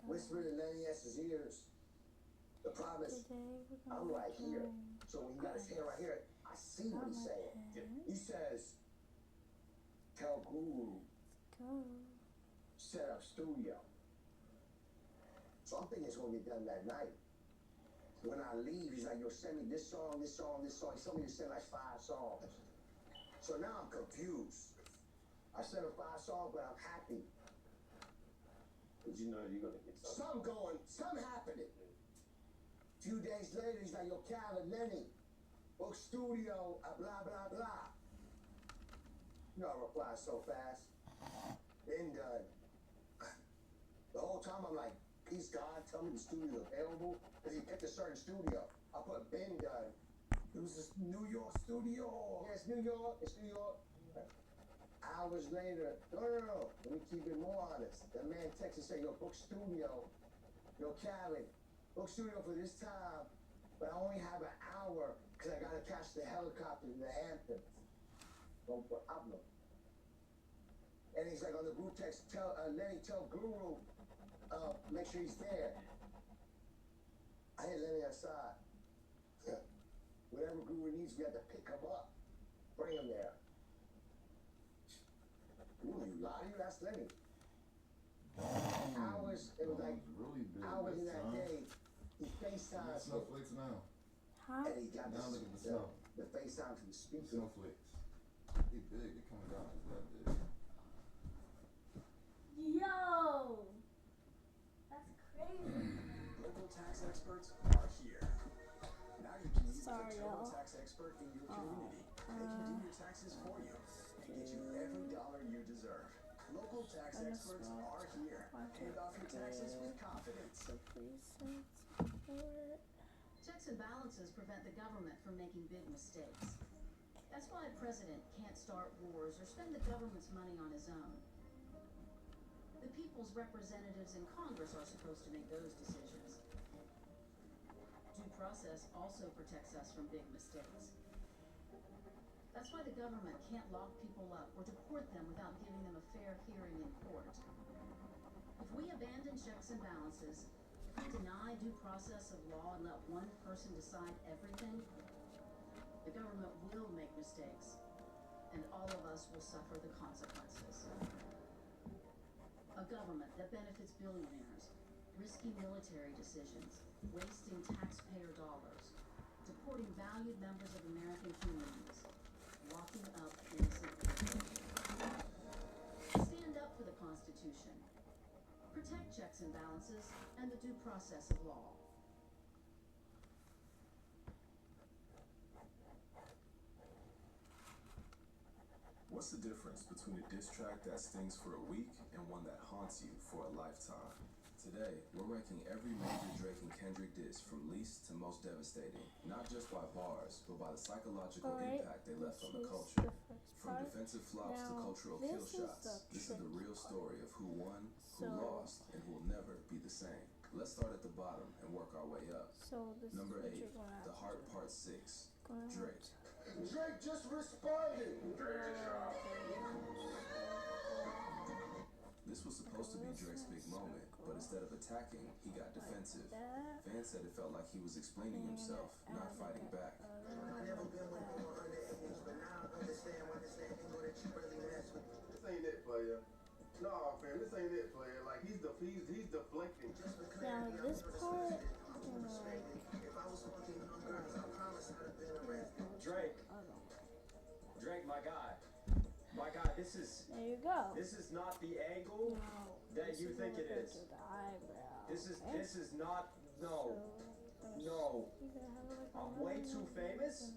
whispering in Lenny S's ears. The problem is, I'm right here. So when he got his hand right here, I see what he's saying. He says, tell Guru, set up studio. So I'm thinking it's gonna get done that night. When I leave, he's like, yo, send me this song, this song, this song. He told me to send like 5 songs. So now I'm confused. I sent him 5 songs, but I'm happy. Because you know you're going to get something. Something happening. A few days later, he's like, yo, Calvin, Lenny, book studio, blah, blah, blah. You know, I replied so fast. Been done. The whole time I'm like, please God, tell me the studio's available. Because he picked a certain studio. I put been done. It was this New York studio. Yeah, it's New York. It's New York. Hours later, no. Let me keep it more honest. The man texted and said, yo, book studio. Yo, Calvin, book studio for this time, but I only have an hour because I got to catch the helicopter to the Hamptons. No problem. And he's like, on the group text, Lenny, tell Guru, make sure he's there. I hit Lenny aside. Whatever Guru needs, we have to pick him up. Bring him there. Ooh, you lie, you asked Lenny. Hours, it was like really big hours in this that time. day. He FaceTimed. Snowflakes now. And he got Now look at the snow. the FaceTime from the speaker. Snowflakes. They big. They coming down. It's that big. Yo! That's crazy. Local tax experts are here. Now you can use a Sorry, y'all. TurboTax expert in your community. They can do your taxes for you and get you every dollar you deserve. Local tax experts are here. Hand off your taxes with confidence. So please support. Checks and balances prevent the government from making big mistakes. That's why a president can't start wars or spend the government's money on his own. The people's representatives in Congress are supposed to make those decisions. Due process also protects us from big mistakes. That's why the government can't lock people up or deport them without giving them a fair hearing in court. If we abandon checks and balances, if we deny due process of law and let one person decide everything, the government will make mistakes, and all of us will suffer the consequences. A government that benefits billionaires, risky military decisions, wasting taxpayer dollars, deporting valued members of American communities, locking up innocent people. Stand up for the Constitution. Protect checks and balances and the due process of law. What's the difference between a diss track that stings for a week and one that haunts you for a lifetime? Today, we're ranking every major Drake and Kendrick diss from least to most devastating, not just by bars, but by the psychological impact they left on the culture. From defensive flops to cultural kill shots, this is the real story of who won, who lost, and who will never be the same. Let's start at the bottom and work our way up. Number 8, The Heart Part 6, Drake. Drake just responded. This was supposed to be Drake's big moment, but instead of attacking, he got defensive. Fans said it felt like he was explaining himself, not fighting back. I never been with no underage, but now I understand why this nigga know that you really mess with. This ain't it, player. No, fam, this ain't it, player. Like, he's deflecting. Just for Now clarity, this part, if I was fucking hungry, I promise I'd have been arrested. Drake, my guy. My guy, this is there you go. not the angle that you think it is. The eyebrow. This is not, no. I'm way too famous.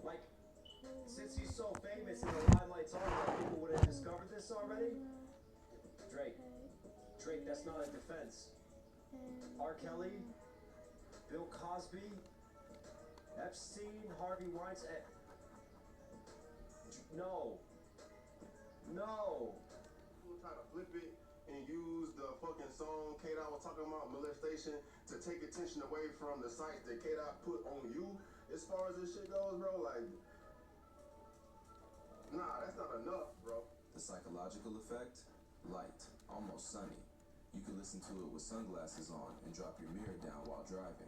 Like, since he's so famous and the limelight's on, like, people would have discovered this already. Drake, that's not a defense. R. Kelly, Bill Cosby, Epstein, Harvey Weinstein. No. People try to flip it and use the fucking song K-Dot was talking about, molestation, to take attention away from the sites that K-Dot put on you. As far as this shit goes, bro, like, nah, that's not enough, bro. The psychological effect? Light, almost sunny. You can listen to it with sunglasses on and drop your mirror down while driving.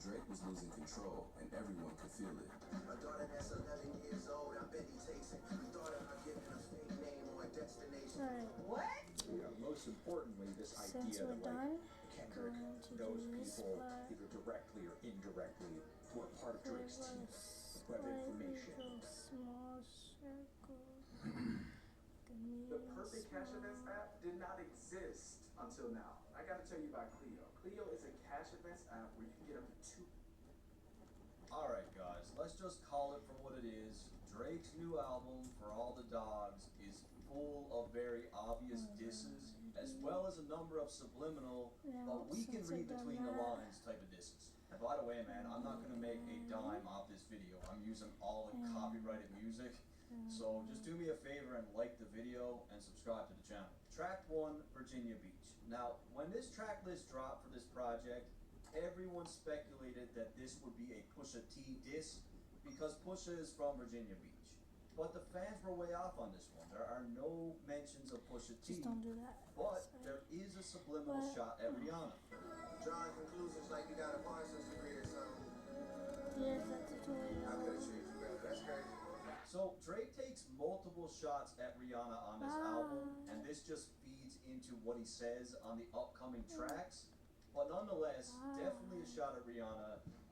Drake was losing control, and everyone could feel it. A daughter that's 11 years old, I bet he takes it. We thought about giving a fake name or a destination. Alright, What? Yeah, most importantly, this since idea we're that done, Kendrick, going to those do this people, part. either directly or indirectly, were part of Drake's team. Web information. Small circle. The Perfect Cash Events app did not exist until now. I gotta tell you about Clio. Clio is a cash events app where you can get up to two. Alright guys, let's just call it for what it is. Drake's new album, For All the Dogs, is full of very obvious disses, as well as a number of subliminal, but we can read between the lines type of disses. And by the way, man, I'm not gonna make a dime off this video. I'm using all the copyrighted music. So just do me a favor and like the video and subscribe to the channel. Track 1, Virginia Beach. Now, when this track list dropped for this project, everyone speculated that this would be a Pusha T diss because Pusha is from Virginia Beach. But the fans were way off on this one. There are no mentions of Pusha T, Just don't do that. but Sorry. there is a subliminal shot at Rihanna. Drawing conclusions like you got a Parsons degree or something. Here's the tutorial. I could have treated you better. That's crazy. So Drake takes multiple shots at Rihanna on this album, and this just feeds into what he says on the upcoming tracks. But nonetheless, definitely a shot at Rihanna.